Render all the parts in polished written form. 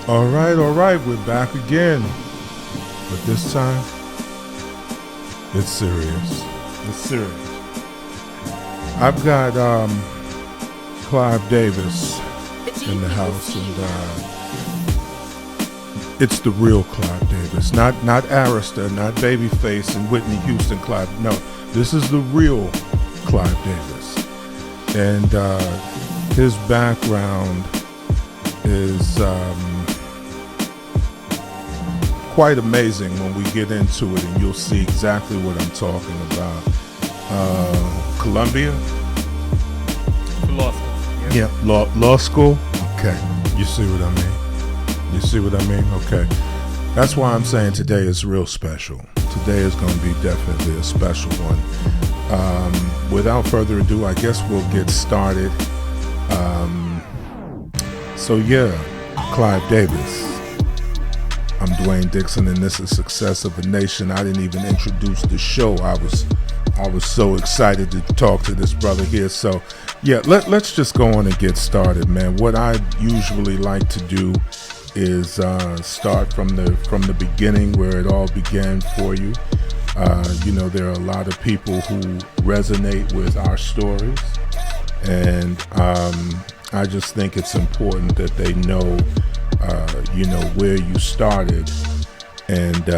All right, we're back again. But this time, it's serious. It's serious. I've got Clive Davis in the house, and it's the real Clive Davis. Not Arista, not Babyface and Whitney Houston Clive. No, this is the real Clive Davis. And his background is quite amazing when we get into it, and you'll see exactly what I'm talking about. Columbia? Law school. Yeah, law school? Okay. You see what I mean? Okay. That's why I'm saying today is real special. Today is going to be definitely a special one. Without further ado, I guess we'll get started. Clive Davis. I'm Dwayne Dixon, and this is Success of a Nation. I didn't even introduce the show. I was so excited to talk to this brother here. So, yeah, let's just go on and get started, man. What I usually like to do is start from the beginning, where it all began for you. There are a lot of people who resonate with our stories, and I just think it's important that they know, where you started and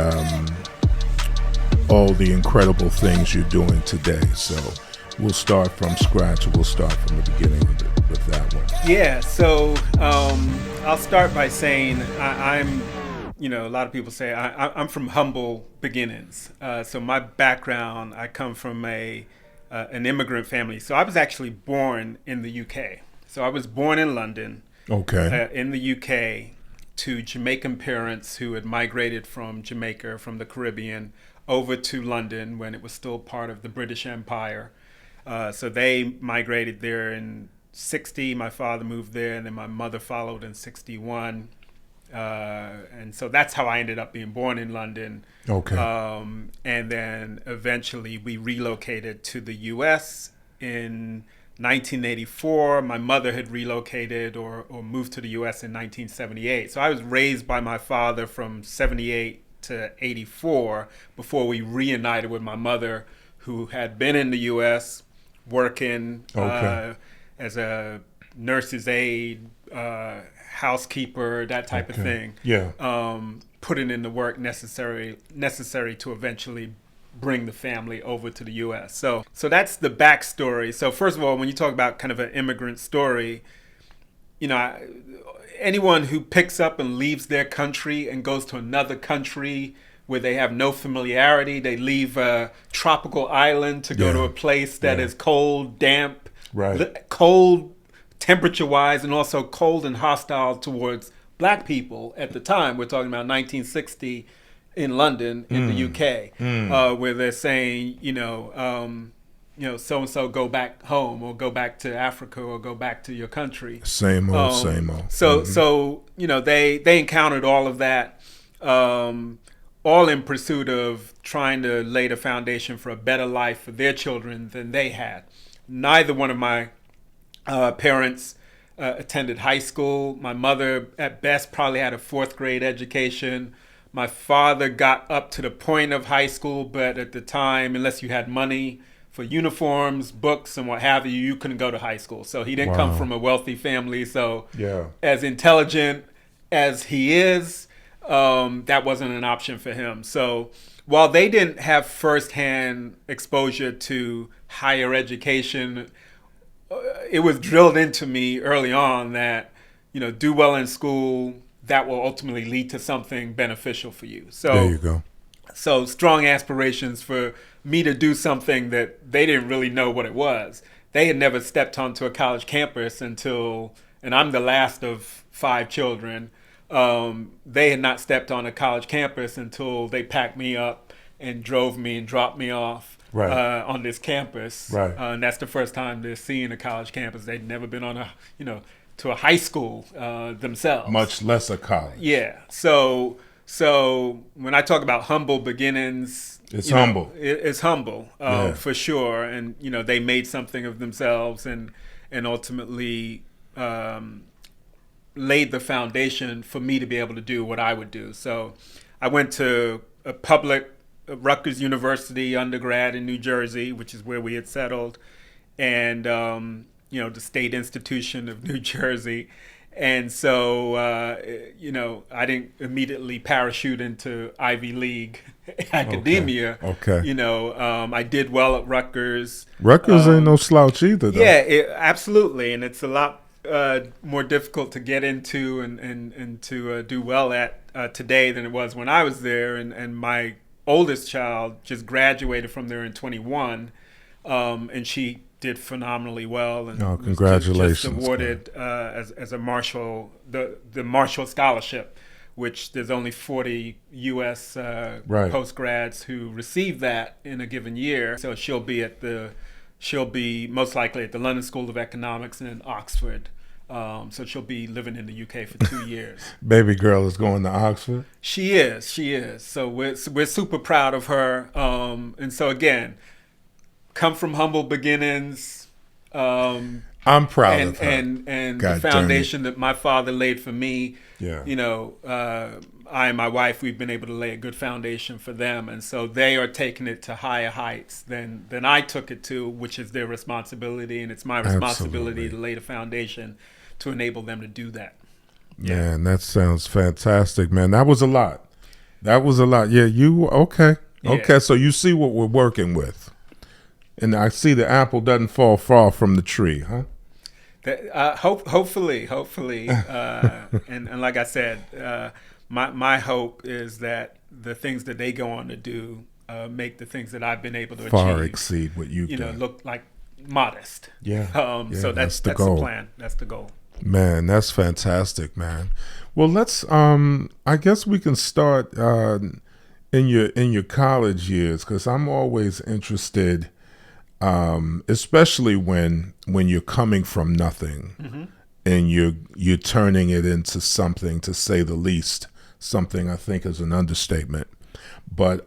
all the incredible things you're doing today. So we'll start from scratch. We'll start from the beginning with that one. Yeah, so I'll start by saying I'm, a lot of people say I'm from humble beginnings. So my background, I come from an immigrant family. So I was actually born in the UK. So I was born in London, in the UK, to Jamaican parents who had migrated from Jamaica, from the Caribbean, over to London when it was still part of the British Empire. So they migrated there in 60. My father moved there, and then my mother followed in 61. And so that's how I ended up being born in London. Okay. And then eventually we relocated to the U.S. in 1984. My mother had relocated or moved to the U.S. in 1978. So I was raised by my father from 78 to 84 before we reunited with my mother, who had been in the U.S. working as a nurse's aide, housekeeper, that type of thing. Yeah. Putting in the work necessary to eventually bring the family over to the U.S. So that's the backstory. So first of all, when you talk about kind of an immigrant story, anyone who picks up and leaves their country and goes to another country where they have no familiarity, they leave a tropical island to go to a place that is cold, damp, cold temperature-wise, and also cold and hostile towards black people at the time. We're talking about 1960 in London, in the UK, where they're saying, so-and-so go back home, or go back to Africa, or go back to your country. Same old. So they encountered all of that, all in pursuit of trying to lay the foundation for a better life for their children than they had. Neither one of my parents attended high school. My mother, at best, probably had a fourth grade education. My father got up to the point of high school, but at the time, unless you had money for uniforms, books, and what have you, you couldn't go to high school. So he didn't come from a wealthy family. So as intelligent as he is, that wasn't an option for him. So while they didn't have firsthand exposure to higher education, it was drilled into me early on that, do well in school, that will ultimately lead to something beneficial for you. So there you go. So strong aspirations for me to do something that they didn't really know what it was. They had never stepped onto a college campus until, and I'm the last of 5 children, they had not stepped on a college campus until they packed me up and drove me and dropped me off on this campus. And that's the first time they're seeing a college campus. They'd never been on to a high school themselves. Much less a college. Yeah. So when I talk about humble beginnings, it's humble. It's humble for sure. And they made something of themselves and ultimately laid the foundation for me to be able to do what I would do. So I went to a public Rutgers University undergrad in New Jersey, which is where we had settled, and the state institution of New Jersey. And so, I didn't immediately parachute into Ivy League academia. Okay. I did well at Rutgers. Rutgers ain't no slouch either, though. Yeah, absolutely. And it's a lot more difficult to get into and to do well at today than it was when I was there. And my oldest child just graduated from there in 21, and she did phenomenally well, and congratulations! Was just awarded as a Marshall, the Marshall Scholarship, which there's only 40 U.S. Postgrads who receive that in a given year. So she'll be most likely at the London School of Economics and in Oxford. So she'll be living in the UK for 2 years. Baby girl is going to Oxford? She is. So we're super proud of her. And so again, come from humble beginnings. I'm proud of her. And the foundation that my father laid for me. Yeah. I and my wife, we've been able to lay a good foundation for them. And so they are taking it to higher heights than I took it to, which is their responsibility. And it's my responsibility to lay the foundation to enable them to do that. Man, that sounds fantastic, man. That was a lot. Yeah, okay. Yeah. Okay, so you see what we're working with. And I see the apple doesn't fall far from the tree, huh? Hopefully. And like I said, my hope is that the things that they go on to do make the things that I've been able to far achieve, exceed what you've done. Look like modest. Yeah. So that's the goal. Plan. That's the goal. Man, that's fantastic, man. Well, let's. I guess we can start in your college years, because I'm always interested, especially when you're coming from nothing, mm-hmm. and you're turning it into something, to say the least. Something I think is an understatement. But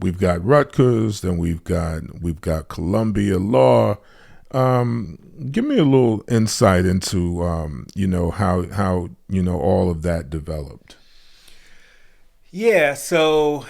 we've got Rutgers, then we've got Columbia Law. Give me a little insight into how all of that developed. Yeah, so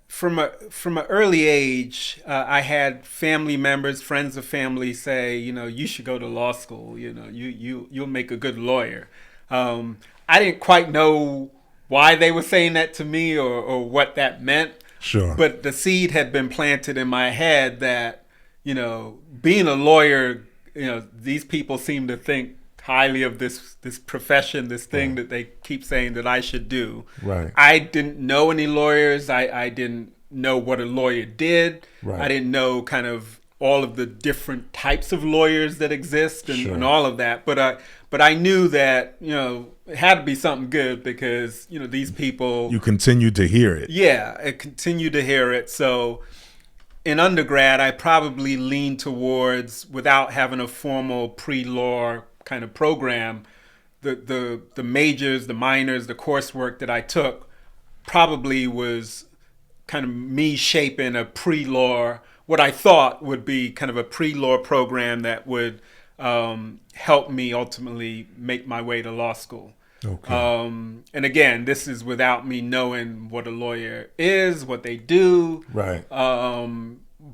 from an early age, I had family members, friends of family say, you should go to law school. You'll make a good lawyer. I didn't quite know why they were saying that to me or what that meant. Sure. But the seed had been planted in my head that, being a lawyer, these people seem to think highly of this profession, this thing that they keep saying that I should do. Right. I didn't know any lawyers. I didn't know what a lawyer did. Right. I didn't know kind of all of the different types of lawyers that exist and all of that. But I knew that, it had to be something good because, these people... You continued to hear it. Yeah, I continued to hear it. So in undergrad, I probably leaned towards, without having a formal pre-law kind of program, the majors, the minors, the coursework that I took probably was kind of me shaping a pre-law, what I thought would be kind of a pre-law program that would help me ultimately make my way to law school. Okay. And again, this is without me knowing what a lawyer is, what they do. Right.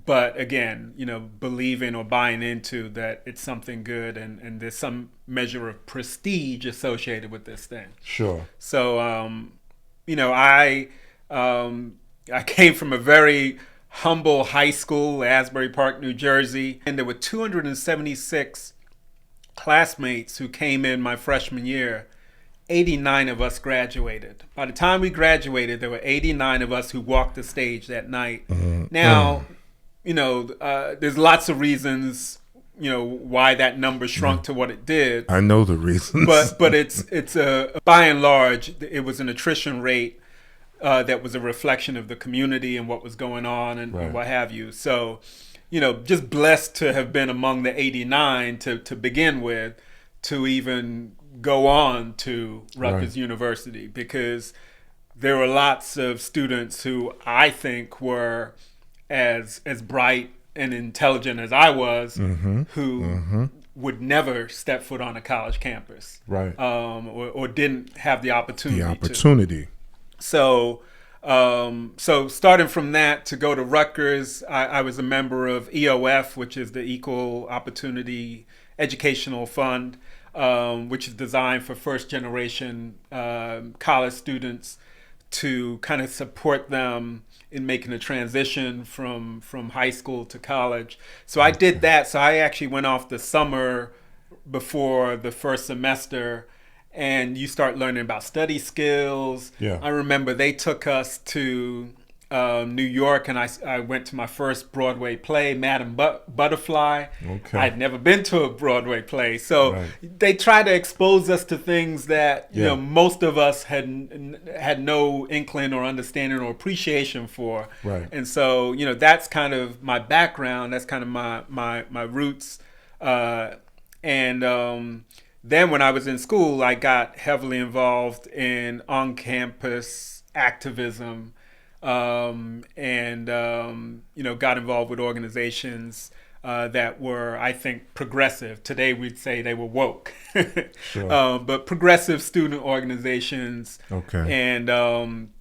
But again, believing or buying into that it's something good and there's some measure of prestige associated with this thing. Sure. So, I came from a very humble high school, Asbury Park, New Jersey, and there were 276 classmates who came in my freshman year. 89 of us graduated. By the time we graduated, there were 89 of us who walked the stage that night. Mm-hmm. Now, there's lots of reasons, why that number shrunk to what it did. I know the reasons. But it's by and large, it was an attrition rate that was a reflection of the community and what was going on and what have you. So, just blessed to have been among the 89 to begin with, to even go on to Rutgers University, because there were lots of students who I think were as bright and intelligent as I was, who would never step foot on a college campus, Right. or didn't have the opportunity. The opportunity. So, so starting from that to go to Rutgers, I was a member of EOF, which is the Equal Opportunity Educational Fund, which is designed for first generation college students to kind of support them in making a transition from high school to college. So I did that. So I actually went off the summer before the first semester, and you start learning about study skills. Yeah. I remember they took us to New York, and I went to my first Broadway play, Madam Butterfly. Okay. I'd never been to a Broadway play, so Right. they try to expose us to things that you Yeah. know most of us had no inkling or understanding or appreciation for. Right. And so you know that's kind of my background. That's kind of my roots. Then when I was in school, I got heavily involved in on-campus activism, you know, got involved with organizations that were, I think, progressive. Today we'd say they were woke, Sure. but progressive student organizations. Okay. And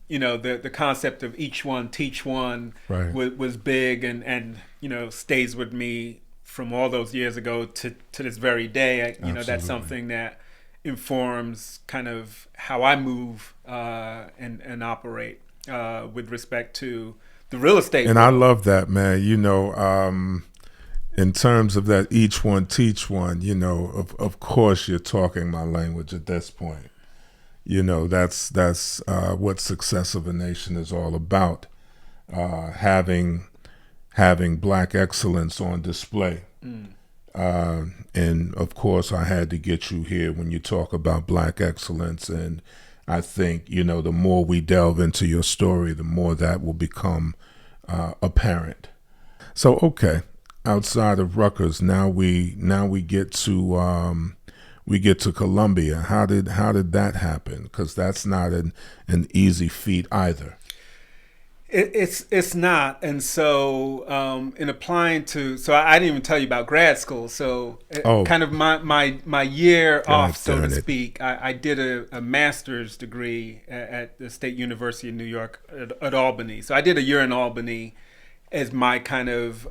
you know, the concept of each one teach one Right. was big, and you know stays with me from all those years ago to this very day. You know, that's Absolutely. something that informs kind of how I move and operate with respect to the real estate And I world. love that, man. You know, in terms of that each one teach one, you know, of course you're talking my language at this point. You know, that's what Success of a Nation is all about. Having Black excellence on display. And of course I had to get you here when you talk about Black excellence, and I think, you know, the more we delve into your story, the more that will become apparent. So okay, outside of Rutgers, now we get to Columbia. How did that happen? Because that's not an easy feat either. It's not, and so in applying to, so I didn't even tell you about grad school. So kind of my year off, so to speak. I did a master's degree at the State University of New York at Albany. So I did a year in Albany as my kind of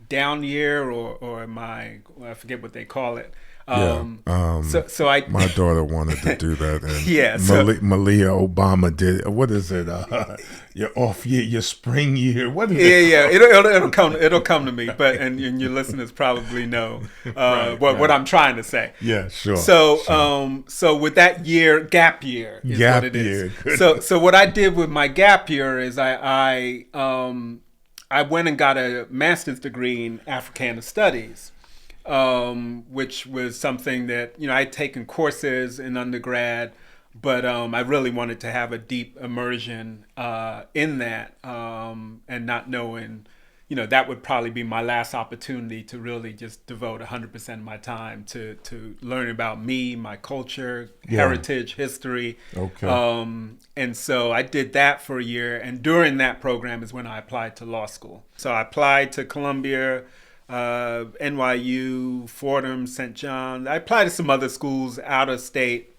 down year, or my, I forget what they call it. So my daughter wanted to do that, and yeah, Malia Obama did it. What is it? Your off year, your spring year. What is it? Yeah. It'll come to me. But and your listeners probably know what I'm trying to say. Yeah, sure. So so with that year, gap year is what it is. So what I did with my gap year is I went and got a master's degree in Africana Studies. Which was something that, you know, I'd taken courses in undergrad, but I really wanted to have a deep immersion in that, and not knowing, you know, that would probably be my last opportunity to really just devote 100% of my time to learning about me, my culture, heritage, history. Okay. And so I did that for a year, and during that program is when I applied to law school. So I applied to Columbia, NYU, Fordham, St. John. I applied to some other schools out of state,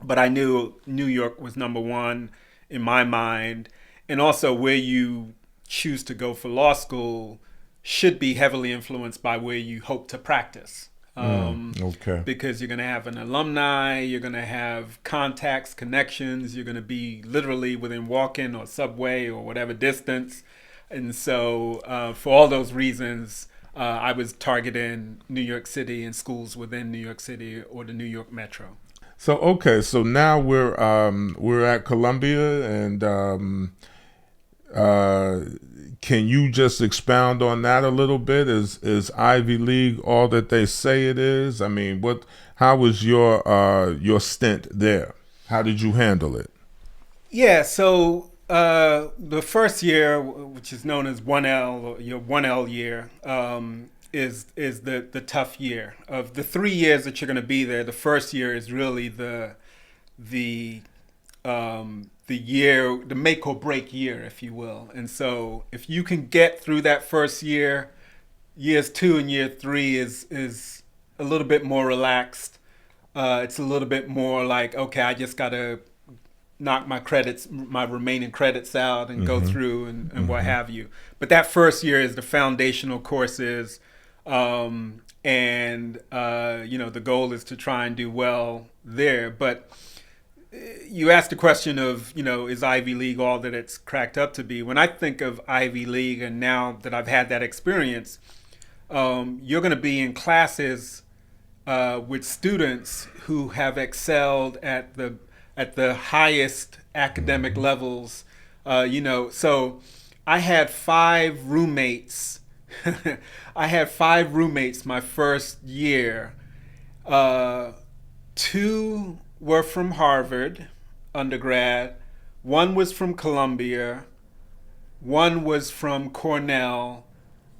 but I knew New York was number one in my mind. And also where you choose to go for law school should be heavily influenced by where you hope to practice. Okay. Because you're going to have an alumni, you're going to have contacts, connections, you're going to be literally within walking or subway or whatever distance. And so for all those reasons, I was targeting New York City and schools within New York City or the New York Metro. So okay, so now we're at Columbia, and can you just expound on that a little bit? Is Ivy League all that they say it is? I mean, how was your stint there? How did you handle it? Yeah, so the first year, which is known as 1L, or your 1L year, is the tough year. Of the 3 years that you're going to be there, the first year is really the year, the make or break year, if you will. And so if you can get through that first year, years 2 and year 3 is a little bit more relaxed. It's a little bit more like, okay, I just got to knock my remaining credits out and go through and what have you. But that first year is the foundational courses. And the goal is to try and do well there. But you asked the question of, is Ivy League all that it's cracked up to be? When I think of Ivy League, and now that I've had that experience, you're going to be in classes with students who have excelled at the highest academic levels. So I had 5 roommates. I had 5 roommates my first year. 2 were from Harvard undergrad. 1 was from Columbia. 1 was from Cornell.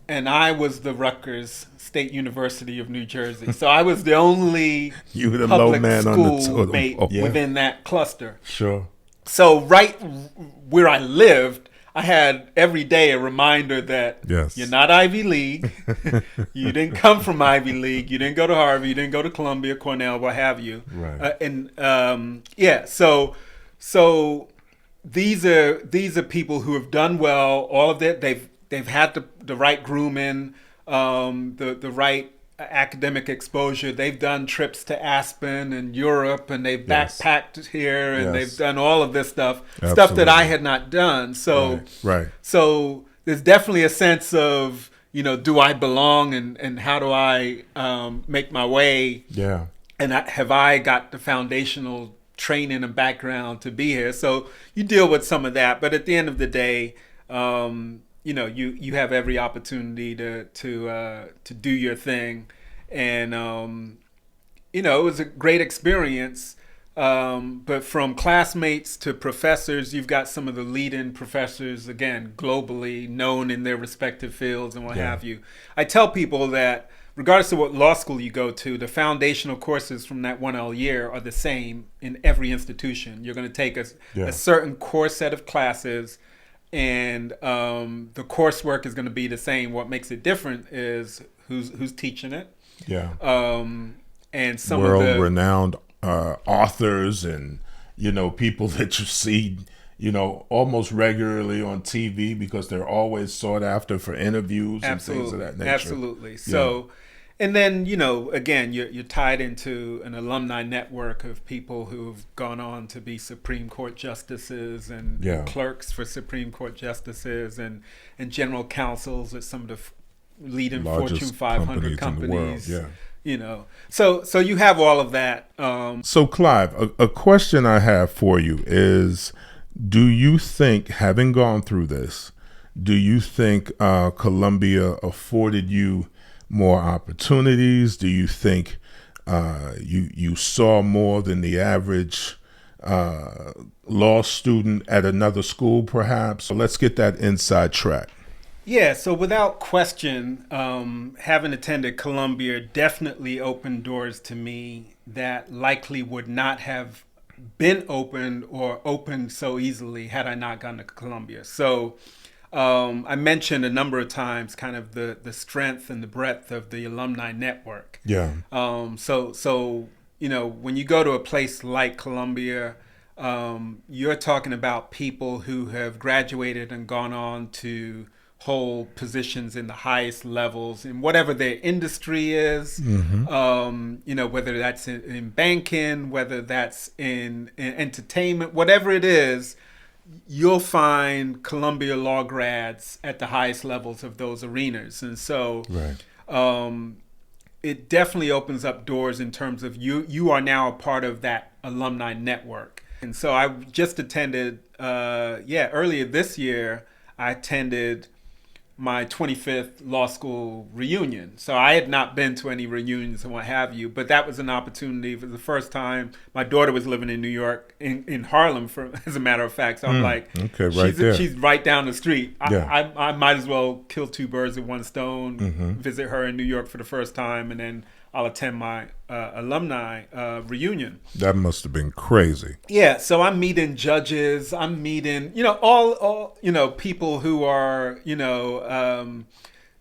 And I was the Rutgers State University of New Jersey. So I was the only You were the public low man on the totem. schoolmate Oh, yeah. within that cluster. Sure. So right where I lived, I had every day a reminder that Yes. you're not Ivy League. You didn't come from Ivy League. You didn't go to Harvard. You didn't go to Columbia, Cornell, what have you. Right. So these are people who have done well. All of that they've had the right grooming, the right academic exposure. They've done trips to Aspen and Europe, and they've Yes. backpacked here, and Yes. they've done all of this stuff Absolutely. that I had not done. So Right. so there's definitely a sense of, do I belong, and how do I make my way? Yeah. And have I got the foundational training and background to be here? So you deal with some of that, but at the end of the day, you have every opportunity to do your thing, and it was a great experience. But from classmates to professors, you've got some of the leading professors, again, globally known in their respective fields and what have you. I tell people that regardless of what law school you go to, the foundational courses from that 1L year are the same in every institution. You're going to take a certain core set of classes, and the coursework is going to be the same. What makes it different is who's teaching it. Yeah. And some of the world-renowned authors and people that you see almost regularly on TV because they're always sought after for interviews and things of that nature. Absolutely. So, and then again, you're tied into an alumni network of people who've gone on to be Supreme Court justices and clerks for Supreme Court justices and general counsels at some of the leading Largest Fortune 500 companies in the companies. So you have all of that. So Clive, a question I have for you is, do you think, having gone through this, do you think Columbia afforded you more opportunities? Do you think you saw more than the average law student at another school, perhaps? So let's get that inside track. Yeah, so without question, having attended Columbia definitely opened doors to me that likely would not have been opened or opened so easily had I not gone to Columbia. So I mentioned a number of times kind of the strength and the breadth of the alumni network. Yeah. So when you go to a place like Columbia, you're talking about people who have graduated and gone on to hold positions in the highest levels in whatever their industry is, whether that's in banking, whether that's in entertainment, whatever it is, you'll find Columbia law grads at the highest levels of those arenas. And so it definitely opens up doors in terms of you are now a part of that alumni network. And so I just attended, earlier this year, I attended my 25th law school reunion. So I had not been to any reunions and what have you, but that was an opportunity for the first time. My daughter was living in New York, in Harlem, as a matter of fact. So I'm like, she's right down the street. I might as well kill 2 birds with 1 stone, visit her in New York for the first time, and then I'll attend my alumni reunion. That must have been crazy. Yeah, so I'm meeting judges. I'm meeting, all people who are,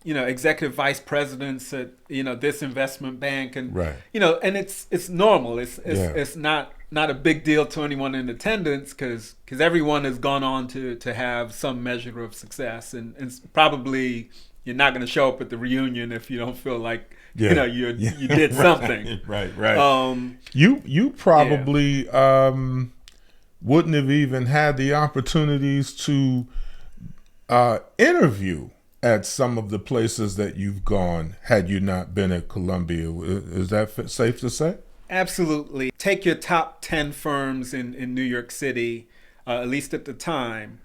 executive vice presidents at this investment bank, and Right. and it's normal. It's not a big deal to anyone in attendance because everyone has gone on to have some measure of success, and probably you're not going to show up at the reunion if you don't feel like you did something. Right. You probably wouldn't have even had the opportunities to interview at some of the places that you've gone had you not been at Columbia. Is that safe to say? Absolutely. Take your top 10 firms in New York City, at least at the time.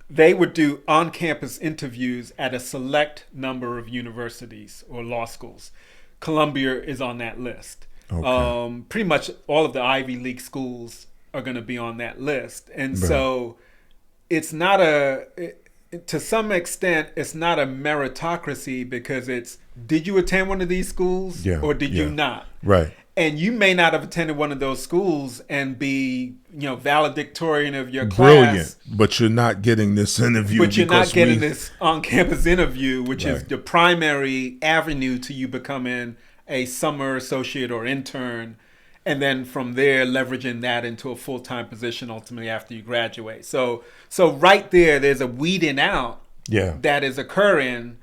They would do on-campus interviews at a select number of universities or law schools. Columbia is on that list. Okay. Pretty much all of the Ivy League schools are going to be on that list. And so it's not to some extent, it's not a meritocracy because it's, did you attend one of these schools or did you not? Right. And you may not have attended one of those schools and be, valedictorian of your class. Brilliant, but you're not getting this interview. But you're not getting this on-campus interview, which is the primary avenue to you becoming a summer associate or intern. And then from there, leveraging that into a full-time position ultimately after you graduate. So right there's a weeding out that is occurring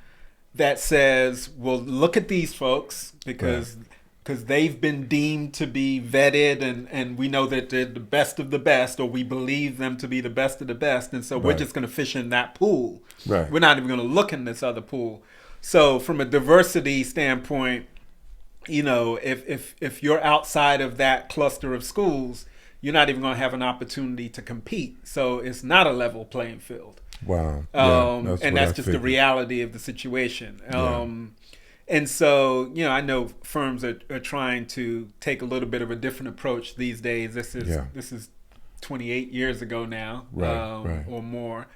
that says, well, look at these folks because they've been deemed to be vetted and we know that they're the best of the best, or we believe them to be the best of the best. And so we're just going to fish in that pool. Right. We're not even going to look in this other pool. So from a diversity standpoint, if you're outside of that cluster of schools, you're not even going to have an opportunity to compete. So it's not a level playing field. Wow. That's just the reality of the situation. And so, I know firms are trying to take a little bit of a different approach these days. This is 28 years ago now, or more.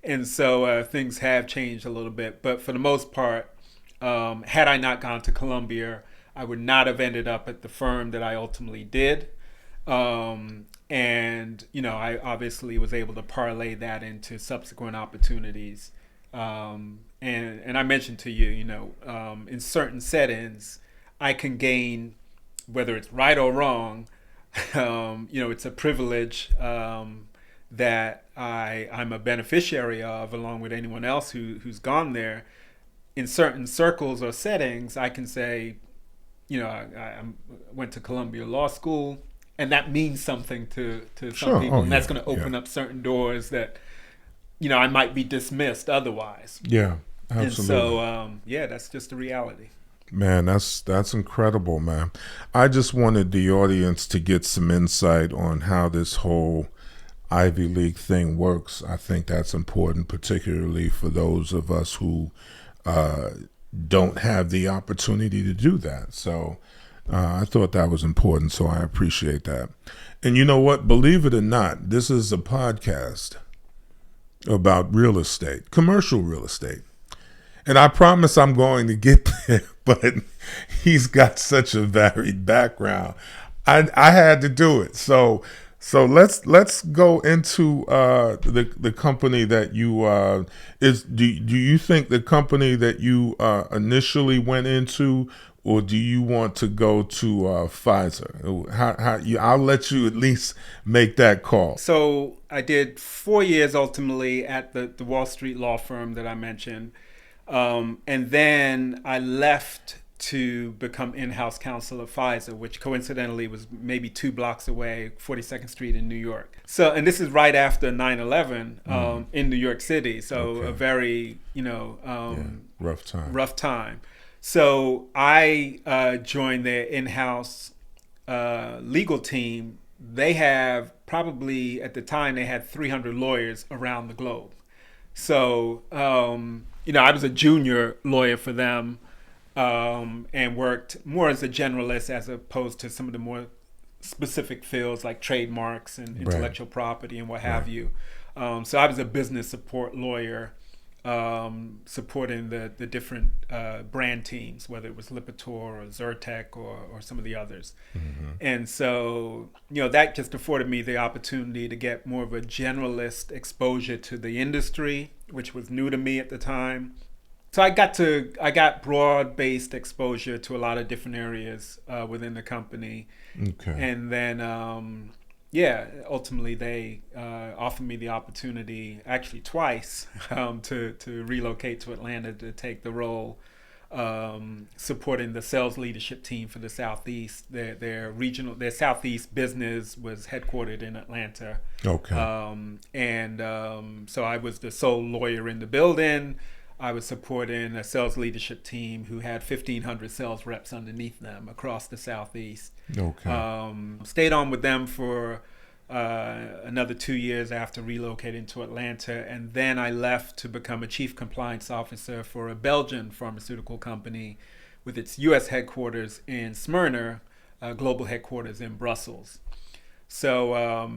And so things have changed a little bit. But for the most part, had I not gone to Columbia, I would not have ended up at the firm that I ultimately did. And I obviously was able to parlay that into subsequent opportunities. And I mentioned to you, in certain settings, I can gain, whether it's right or wrong, it's a privilege that I'm a beneficiary of, along with anyone else who's gone there. In certain circles or settings, I can say, I went to Columbia Law School, and that means something to some people, and that's going to open up certain doors that, I might be dismissed otherwise. Yeah, absolutely. And so, that's just the reality. Man, that's incredible, man. I just wanted the audience to get some insight on how this whole Ivy League thing works. I think that's important, particularly for those of us who don't have the opportunity to do that. So I thought that was important, so I appreciate that. And you know what? Believe it or not, this is a podcast about real estate, commercial real estate. And I promise I'm going to get there, but he's got such a varied background. I had to do it. So let's go into the company that you do you think the company that you initially went into, or do you want to go to Pfizer? I'll let you at least make that call. So I did 4 years ultimately at the Wall Street law firm that I mentioned. And then I left to become in-house counsel at Pfizer, which coincidentally was maybe 2 blocks away, 42nd Street in New York. So, and this is right after 9/11 in New York City. So a very, rough time. So I joined their in-house legal team. They have probably, at the time, they had 300 lawyers around the globe. So, I was a junior lawyer for them and worked more as a generalist as opposed to some of the more specific fields like trademarks and intellectual property and what have you. So I was a business support lawyer supporting the different brand teams, whether it was Lipitor or Zyrtec or some of the others. Mm-hmm. And so, that just afforded me the opportunity to get more of a generalist exposure to the industry, which was new to me at the time. So I got broad-based exposure to a lot of different areas within the company. Okay. And then, ultimately they offered me the opportunity, actually twice, to relocate to Atlanta to take the role supporting the sales leadership team for the Southeast. Their Southeast business was headquartered in Atlanta. Okay. So I was the sole lawyer in the building. I was supporting a sales leadership team who had 1,500 sales reps underneath them across the Southeast. Okay. Stayed on with them for another 2 years after relocating to Atlanta, and then I left to become a chief compliance officer for a Belgian pharmaceutical company with its U.S. headquarters in Smyrna, global headquarters in Brussels. So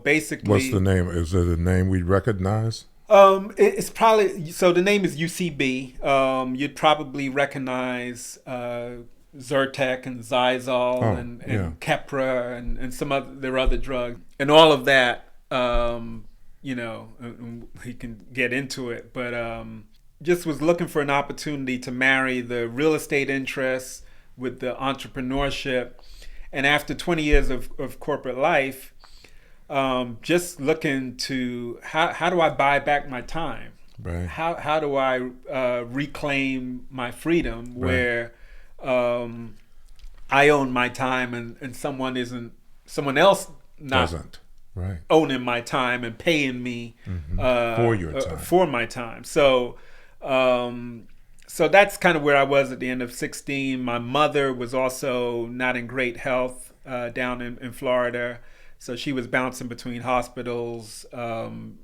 basically, What's the name? Is it a name we recognize? It's probably, so the name is UCB. You'd probably recognize Zyrtec and Xyzal and Keppra and some other drugs and all of that. We can get into it, but just was looking for an opportunity to marry the real estate interests with the entrepreneurship. And after 20 years of corporate life, just looking to how do I buy back my time? Right. How do I reclaim my freedom where I own my time and someone else not doesn't, right, owning my time and paying me for your time, for my time. So that's kind of where I was at the end of 16. My mother was also not in great health down in Florida. So she was bouncing between hospitals,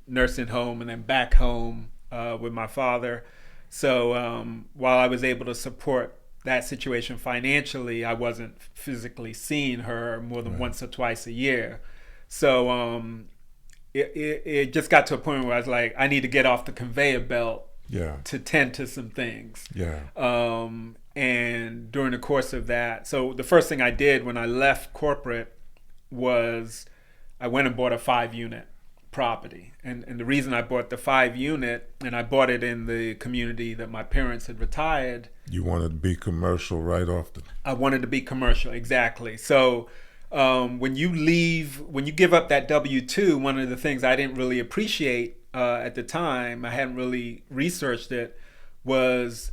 nursing home, and then back home with my father. So while I was able to support that situation financially, I wasn't physically seeing her more than once or twice a year. So it just got to a point where I was like, I need to get off the conveyor belt to tend to some things. And during the course of that, so the first thing I did when I left corporate was I went and bought a 5-unit property. And the reason I bought the 5-unit, and I bought it in the community that my parents had retired. You wanted to be commercial right off the... I wanted to be commercial, exactly. So when you give up that W-2, one of the things I didn't really appreciate at the time, I hadn't really researched it, was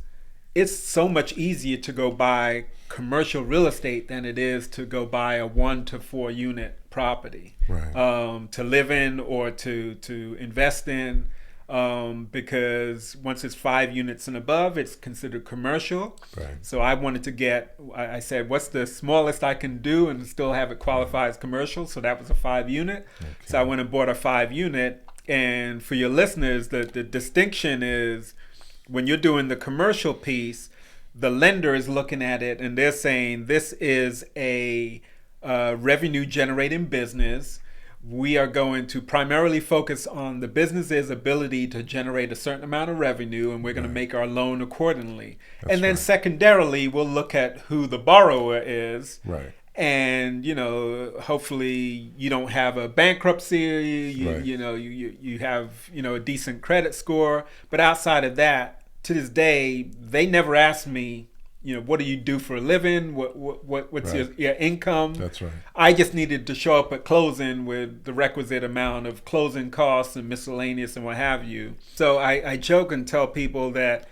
it's so much easier to go buy commercial real estate than it is to go buy a 1 to 4 unit property to live in or to invest in, because once it's 5 units and above, it's considered commercial. So I wanted to I said, what's the smallest I can do and still have it qualify as commercial? So that was a 5-unit. So I went and bought a 5-unit. And for your listeners, the distinction is when you're doing the commercial piece, the lender is looking at it and they're saying this is a revenue generating business. We are going to primarily focus on the business's ability to generate a certain amount of revenue, and we're going to make our loan accordingly. And then secondarily, we'll look at who the borrower is. And hopefully you don't have a bankruptcy. You have a decent credit score. But outside of that, to this day, they never asked me, what do you do for a living? What's your income? That's right. I just needed to show up at closing with the requisite amount of closing costs and miscellaneous and what have you. So I joke and tell people that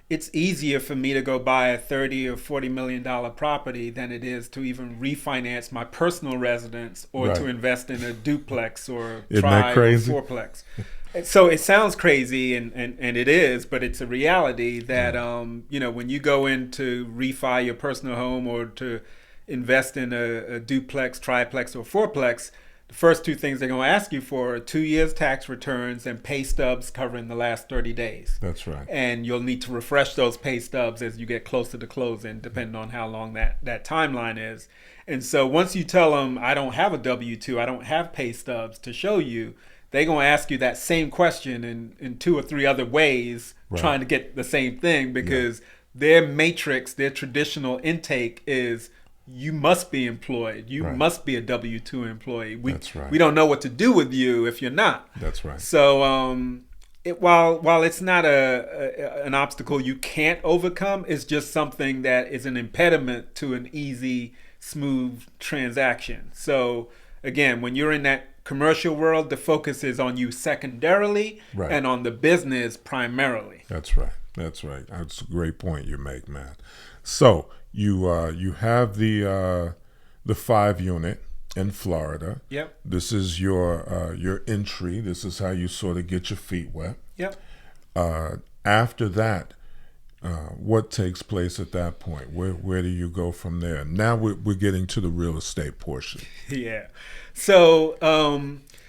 it's easier for me to go buy a $30 or $40 million property than it is to even refinance my personal residence or to invest in a duplex or tri or fourplex. So it sounds crazy, and it is, but it's a reality that when you go in to refi your personal home or to invest in a duplex, triplex, or fourplex, the first 2 things they're going to ask you for are 2 years tax returns and pay stubs covering the last 30 days. That's right. And you'll need to refresh those pay stubs as you get closer to closing, depending on how long that timeline is. And so once you tell them, I don't have a W-2, I don't have pay stubs to show you, they're going to ask you that same question in 2 or 3 other ways, trying to get the same thing, because their matrix, their traditional intake is, you must be employed. You must be a W-2 employee. We don't know what to do with you if you're not. That's right. So while it's not an obstacle you can't overcome, it's just something that is an impediment to an easy, smooth transaction. So again, when you're in that commercial world, the focus is on you secondarily, Right. and on the business primarily. That's right. That's right. That's a great point you make, man. So you have the 5 unit in Florida. Yep. This is your entry. This is how you sort of get your feet wet. Yep. After that, what takes place at that point? Where do you go from there? Now we're getting to the real estate portion. Yeah. So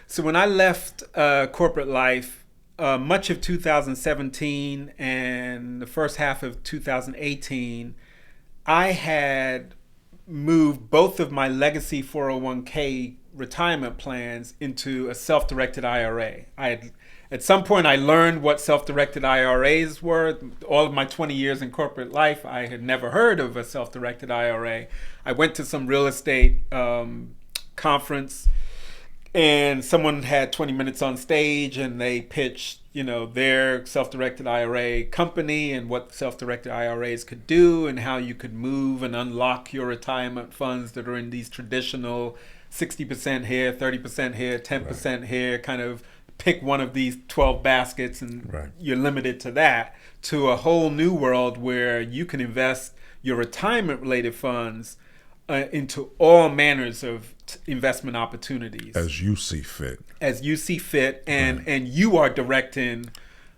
so when I left corporate life, much of 2017 and the first half of 2018, I had moved both of my legacy 401k retirement plans into a self-directed IRA. At some point, I learned what self-directed IRAs were. All of my 20 years in corporate life, I had never heard of a self-directed IRA. I went to some real estate conference, and someone had 20 minutes on stage, and they pitched, their self-directed IRA company and what self-directed IRAs could do and how you could move and unlock your retirement funds that are in these traditional 60% here, 30% here, 10% here, kind of pick one of these 12 baskets and you're limited to that, to a whole new world where you can invest your retirement related funds into all manners of investment opportunities as you see fit. And you are directing.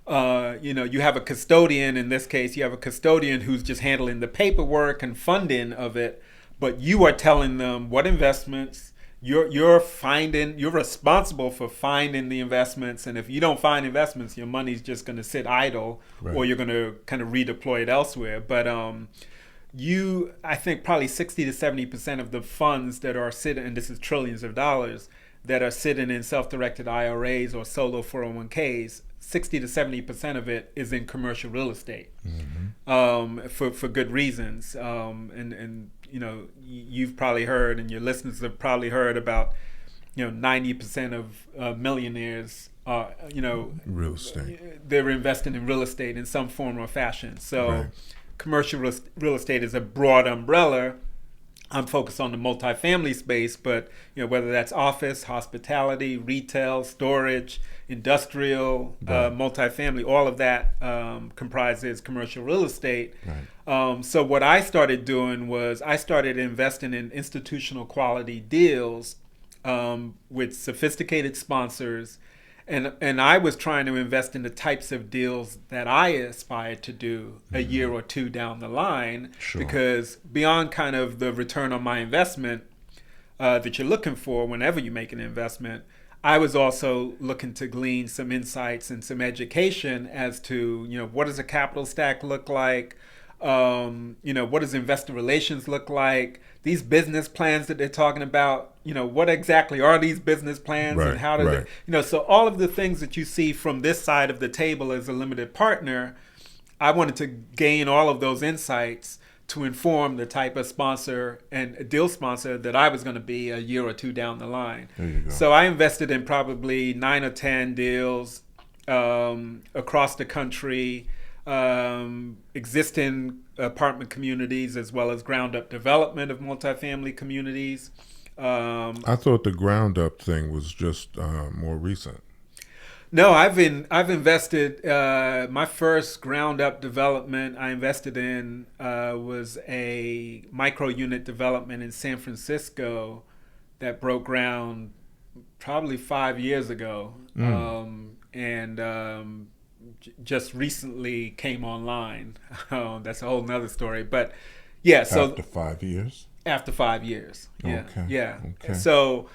You have a custodian. In this case, you have a custodian who's just handling the paperwork and funding of it, but you are telling them what investments you're finding. You're responsible for finding the investments, and if you don't find investments, your money's just going to sit idle, or you're going to kind of redeploy it elsewhere. But I think probably 60 to 70% of the funds that are sitting, and this is trillions of dollars, that are sitting in self-directed IRAs or solo 401ks, 60 to 70% of it is in commercial real estate, for good reasons. And you've probably heard, and your listeners have probably heard about, 90% of millionaires are, real estate. They're investing in real estate in some form or fashion. So commercial real estate is a broad umbrella. I'm focused on the multifamily space, but whether that's office, hospitality, retail, storage, industrial, multifamily, all of that comprises commercial real estate. So what I started doing was I started investing in institutional quality deals with sophisticated sponsors. And I was trying to invest in the types of deals that I aspired to do a year or two down the line, because beyond kind of the return on my investment that you're looking for whenever you make an investment, I was also looking to glean some insights and some education as to, what does a capital stack look like? What does investor relations look like? These business plans that they're talking about, what exactly are these business plans, and how does it, so all of the things that you see from this side of the table as a limited partner, I wanted to gain all of those insights to inform the type of sponsor and deal sponsor that I was going to be a year or two down the line. There you go. So I invested in probably 9 or 10 deals across the country, existing apartment communities, as well as ground up development of multifamily communities. I thought the ground up thing was just more recent. No, I've invested. My first ground up development I invested in was a micro unit development in San Francisco that broke ground probably 5 years ago, and just recently came online. That's a whole nother story. But yeah, so after 5 years. After 5 years, yeah, Okay. yeah. Okay. So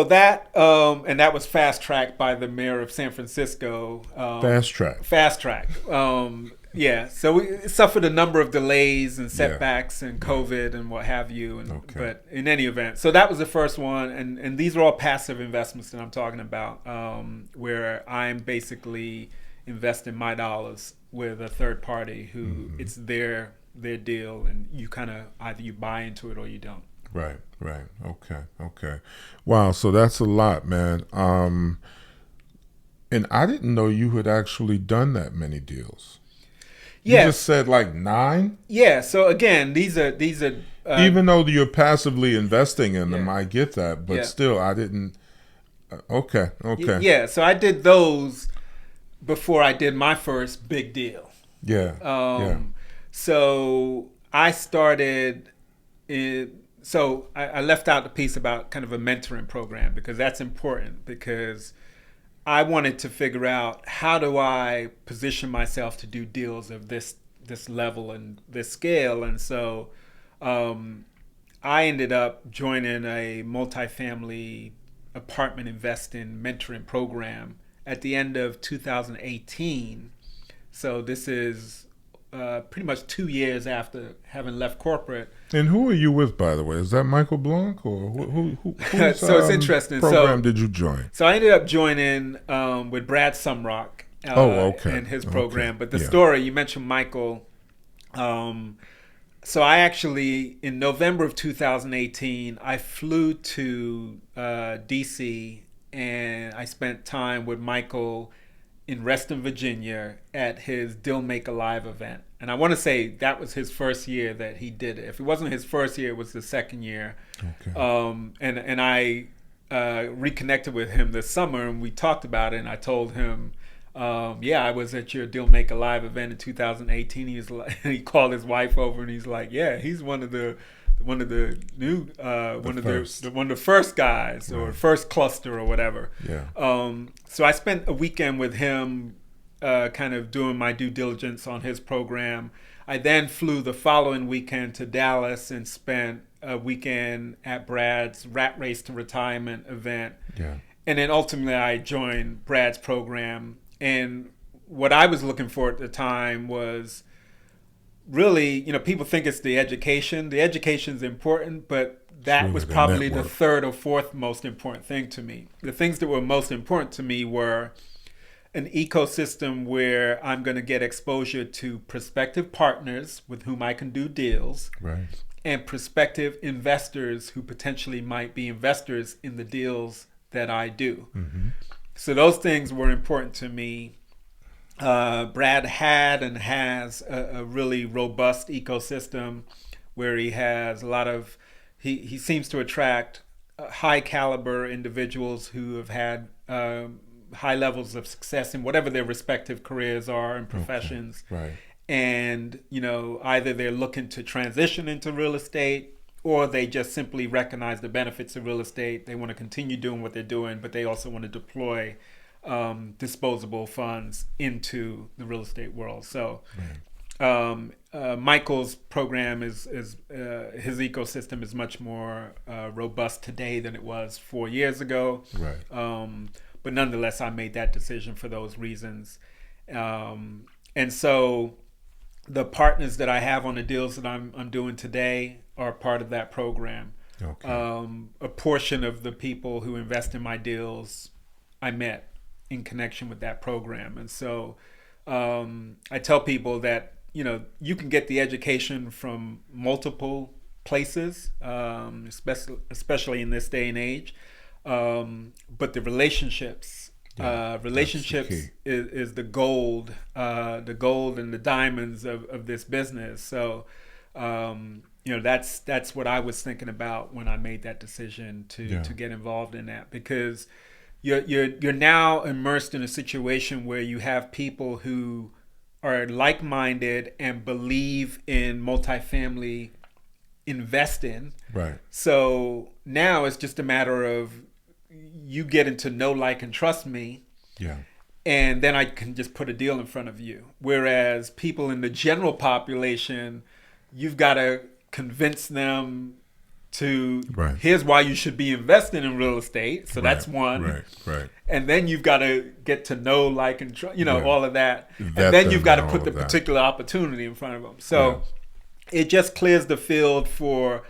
that and that was fast tracked by the mayor of San Francisco. Fast track. Yeah. So we suffered a number of delays and setbacks and COVID and what have you. But in any event, so that was the first one. And these are all passive investments that I'm talking about, where I'm basically investing my dollars with a third party who it's their deal, and you kind of either you buy into it or you don't. Right. Okay. Wow. So that's a lot, man. And I didn't know you had actually done that many deals. Yeah. You just said like 9? Yeah. So again, these are even though you're passively investing in them, Yeah. I get that, but Yeah. still, I didn't. Okay. Yeah. So I did those before I did my first big deal. Yeah. So I started so I left out the piece about kind of a mentoring program, because that's important, because I wanted to figure out, how do I position myself to do deals of this level and this scale. And so I ended up joining a multifamily apartment investing mentoring program at the end of 2018. So this is pretty much 2 years after having left corporate. And who are you with, by the way? Is that Michael Blanc, or who's So it's interesting. program did you join? So I ended up joining with Brad Sumrock and his program. But the story, you mentioned Michael. So I actually, in November of 2018, I flew to DC, and I spent time with Michael in Reston, Virginia, at his Deal Maker Live event. And I want to say that was his first year that he did it. If it wasn't his first year, it was the second year. Okay. And I reconnected with him this summer, and we talked about it. And I told him, I was at your Deal Maker Live event in 2018. He was like, he called his wife over, and he's like, yeah, he's one of the first guys, or first cluster or whatever. Yeah. So I spent a weekend with him, kind of doing my due diligence on his program. I then flew the following weekend to Dallas and spent a weekend at Brad's Rat Race to Retirement event. Yeah. And then ultimately I joined Brad's program. And what I was looking for at the time was really, people think it's the education. The education is important, but that was probably the third or fourth most important thing to me. The things that were most important to me were an ecosystem where I'm going to get exposure to prospective partners with whom I can do deals, right, and prospective investors who potentially might be investors in the deals that I do. Mm-hmm. So those things were important to me. Brad had and has a really robust ecosystem where he has a lot of, he seems to attract high caliber individuals who have had high levels of success in whatever their respective careers are and professions. Okay. Right. And, either they're looking to transition into real estate, or they just simply recognize the benefits of real estate. They want to continue doing what they're doing, but they also want to deploy disposable funds into the real estate world. So Michael's program is his ecosystem is much more robust today than it was 4 years ago. Right. But nonetheless, I made that decision for those reasons. And so the partners that I have on the deals that I'm doing today are part of that program. Okay. A portion of the people who invest in my deals I met in connection with that program. And so I tell people that, you can get the education from multiple places, especially in this day and age. But the relationships is the gold and the diamonds of this business. So, that's what I was thinking about when I made that decision to get involved in that, because you're now immersed in a situation where you have people who are like-minded and believe in multifamily investing. Right. So now it's just a matter of you getting to know, like, and trust me. Yeah. And then I can just put a deal in front of you. Whereas people in the general population, you've got to convince them to, here's why you should be investing in real estate. So that's one. Right. And then you've got to get to know, like, and all of that. And then you've got to put the particular opportunity in front of them. So it just clears the field for,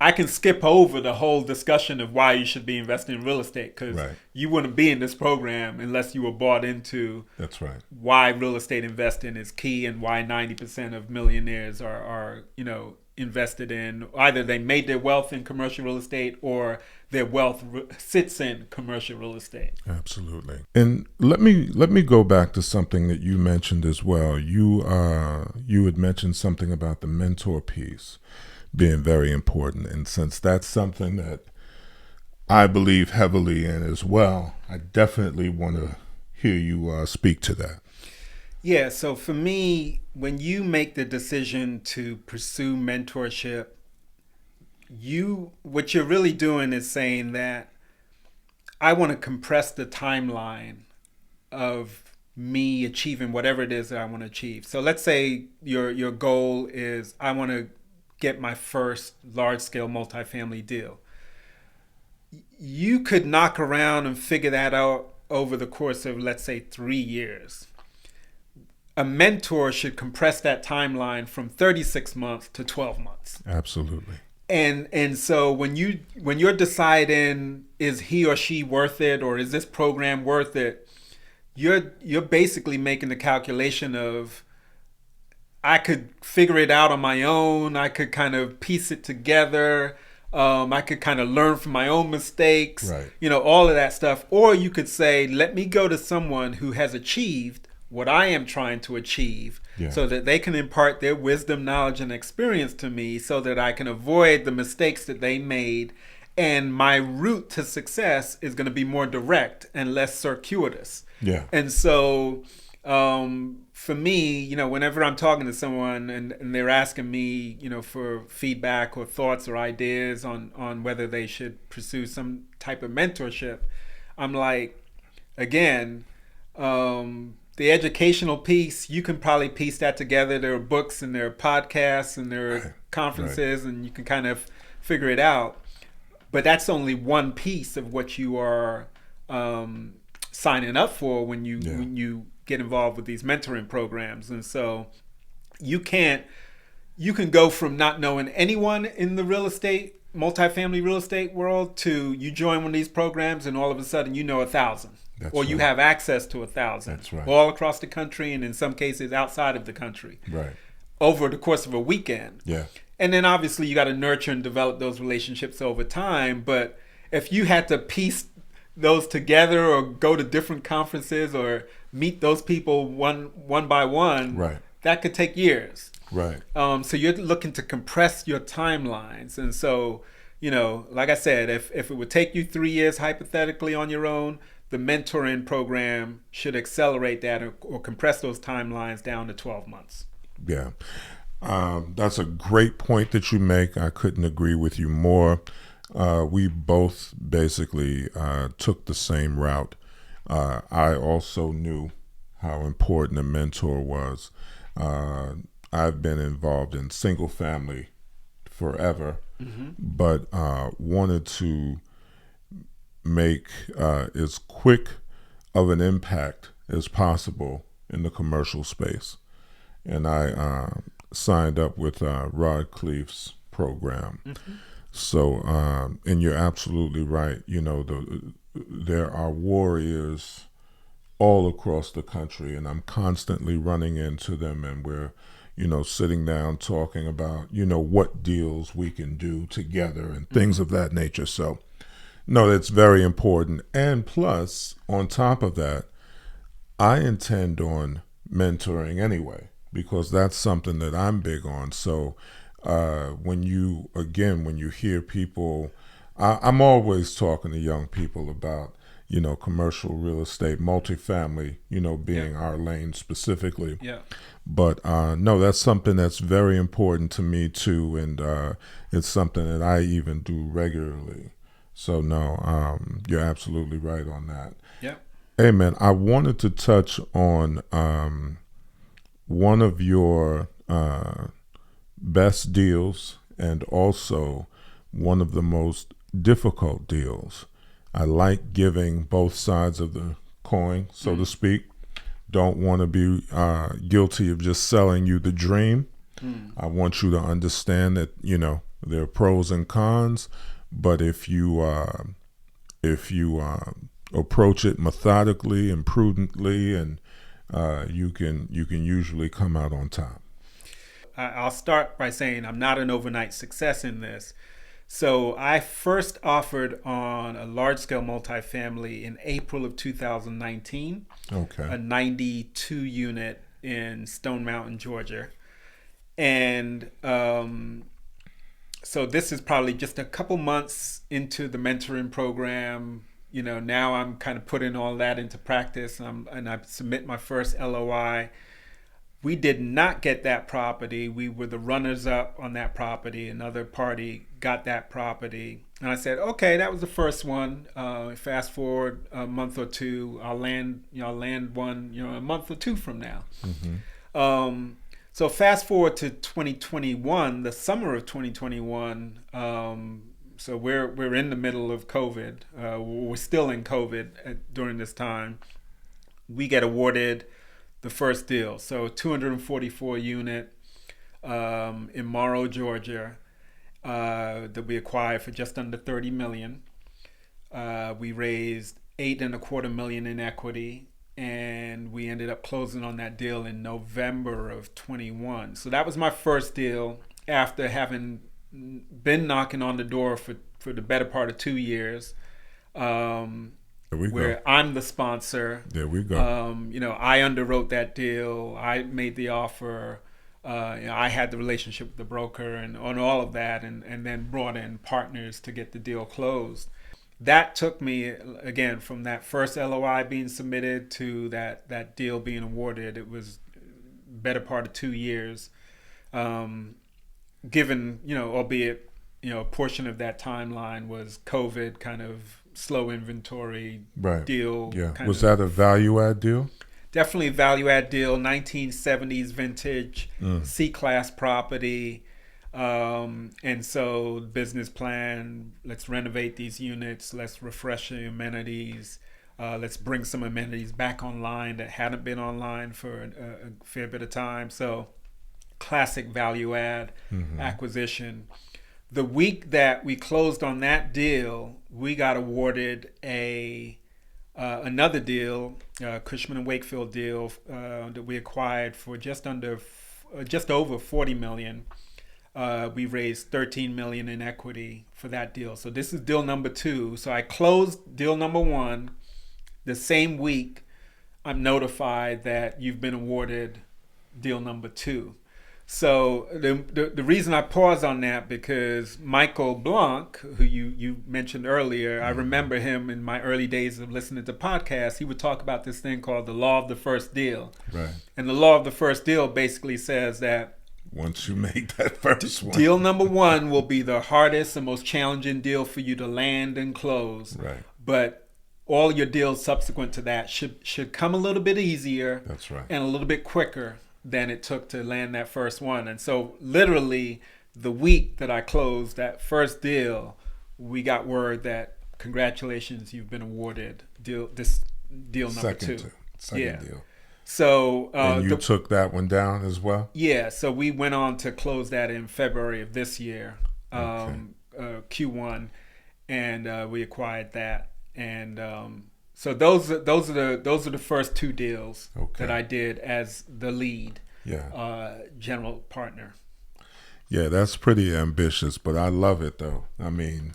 I can skip over the whole discussion of why you should be investing in real estate, because Right. you wouldn't be in this program unless you were bought into That's right. why real estate investing is key and why 90% of millionaires are invested in, either they made their wealth in commercial real estate or their wealth sits in commercial real estate. Absolutely. And let me go back to something that you mentioned as well. You had mentioned something about the mentor piece being very important, and since that's something that I believe heavily in as well, I definitely want to hear you speak to that. Yeah, so for me, when you make the decision to pursue mentorship, what you're really doing is saying that I want to compress the timeline of me achieving whatever it is that I want to achieve. So let's say your goal is I want to get my first large-scale multifamily deal. You could knock around and figure that out over the course of, let's say, 3 years. A mentor should compress that timeline from 36 months to 12 months. Absolutely. And so when you're deciding, is he or she worth it, or is this program worth it, you're basically making the calculation of, I could figure it out on my own. I could kind of piece it together. I could kind of learn from my own mistakes, right. All of that stuff. Or you could say, let me go to someone who has achieved what I am trying to achieve, so that they can impart their wisdom, knowledge, and experience to me, so that I can avoid the mistakes that they made. And my route to success is going to be more direct and less circuitous. Yeah. And so for me, whenever I'm talking to someone and they're asking me, for feedback or thoughts or ideas on whether they should pursue some type of mentorship, I'm like, again, the educational piece, you can probably piece that together. There are books and there are podcasts and there are conferences, and you can kind of figure it out. But that's only one piece of what you are signing up for when you get involved with these mentoring programs. And so you can go from not knowing anyone in the multifamily real estate world, to you join one of these programs and all of a sudden you know 1,000. That's or you right. have access to 1,000. That's right. All across the country, and in some cases outside of the country. Right. Over the course of a weekend. Yeah. And then obviously you got to nurture and develop those relationships over time. But if you had to piece those together or go to different conferences or meet those people one by one, right, that could take years. Right. So you're looking to compress your timelines. And so, like I said, if it would take you 3 years hypothetically on your own, the mentoring program should accelerate that or compress those timelines down to 12 months. Yeah. That's a great point that you make. I couldn't agree with you more. We both basically took the same route. I also knew how important a mentor was. I've been involved in single family forever, but wanted to make as quick of an impact as possible in the commercial space. And I signed up with Rod Cleef's program. So, and you're absolutely right. There are warriors all across the country, and I'm constantly running into them, and we're, sitting down talking about, what deals we can do together and things of that nature. So, no, that's very important. And plus, on top of that, I intend on mentoring anyway, because that's something that I'm big on. So when you hear people, I'm always talking to young people about, commercial real estate, multifamily, being our lane specifically. Yeah. But no, that's something that's very important to me too. And it's something that I even do regularly. So no, you're absolutely right on that. Yeah. Hey man, I wanted to touch on one of your best deals and also one of the most difficult deals. I like giving both sides of the coin, so to speak. Don't want to be guilty of just selling you the dream. I want you to understand that, There are pros and cons, but if you approach it methodically and prudently, and you can usually come out on top. I'll start by saying I'm not an overnight success in this. So I first offered on a large-scale multifamily in April of 2019, Okay. a 92 unit in Stone Mountain, Georgia. And so this is probably just a couple months into the mentoring program. Now I'm kind of putting all that into practice, and I submit my first LOI. We did not get that property. We were the runners up on that property. Another party got that property. And I said, okay, that was the first one. Fast forward a month or two, I'll land one, a month or two from now. Mm-hmm. So fast forward to 2021, the summer of 2021. So we're in the middle of COVID. We're still in COVID during this time. We get awarded the first deal. So 244 unit in Morrow, Georgia, that we acquired for just under $30 million. We raised $8.25 million in equity, and we ended up closing on that deal in November of 21. So that was my first deal after having been knocking on the door for the better part of 2 years. Where I'm the sponsor. There we go. I underwrote that deal. I made the offer. I had the relationship with the broker and on all of that, and then brought in partners to get the deal closed. That took me, again, from that first LOI being submitted to that deal being awarded. It was better part of 2 years. Given, albeit, a portion of that timeline was COVID, kind of slow inventory deal. Yeah. Was that a value add deal? Definitely a value add deal. 1970s vintage, C-class property. And so business plan, let's renovate these units. Let's refresh the amenities. Let's bring some amenities back online that hadn't been online for a fair bit of time. So classic value add acquisition. The week that we closed on that deal, we got awarded another deal, Cushman & Wakefield deal that we acquired for just over $40 million. We raised $13 million in equity for that deal. So this is deal number 2. So I closed deal number 1. The same week, I'm notified that you've been awarded deal number 2. So the reason I pause on that, because Michael Blanc, who you mentioned earlier, I remember him in my early days of listening to podcasts. He would talk about this thing called the law of the first deal. Right. And the law of the first deal basically says that once you make that first one, deal number 1 will be the hardest and most challenging deal for you to land and close. Right. But all your deals subsequent to that should come a little bit easier. That's right. And a little bit quicker than it took to land that first one. And so literally the week that I closed that first deal, we got word that congratulations, you've been awarded deal number 2. Second deal. So and you took that one down as well? Yeah, so we went on to close that in February of this year, Q1, and we acquired that. And so those are the first 2 deals that I did as the lead general partner. Yeah, that's pretty ambitious, but I love it though. I mean,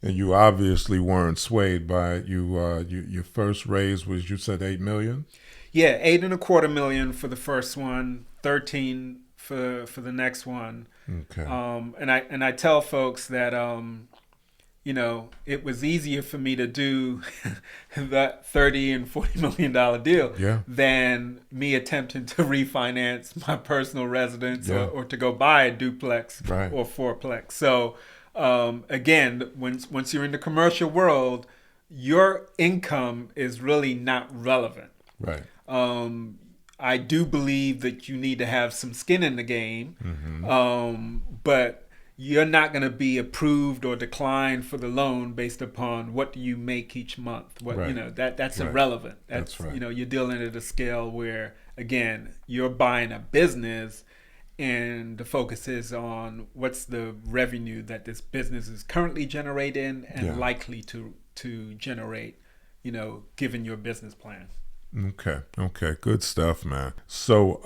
and you obviously weren't swayed by it. Your first raise was, you said, $8 million? Yeah, $8.25 million for the first one, 13 for the next one. Okay. And I tell folks that it was easier for me to do that $30 and $40 million deal than me attempting to refinance my personal residence or to go buy a duplex or fourplex. So again, once you're in the commercial world, your income is really not relevant. Right. I do believe that you need to have some skin in the game, but you're not going to be approved or declined for the loan based upon what do you make each month. That's irrelevant. That's right. You're dealing at a scale where, again, you're buying a business, and the focus is on what's the revenue that this business is currently generating and likely to generate, given your business plan. Okay, good stuff, man. So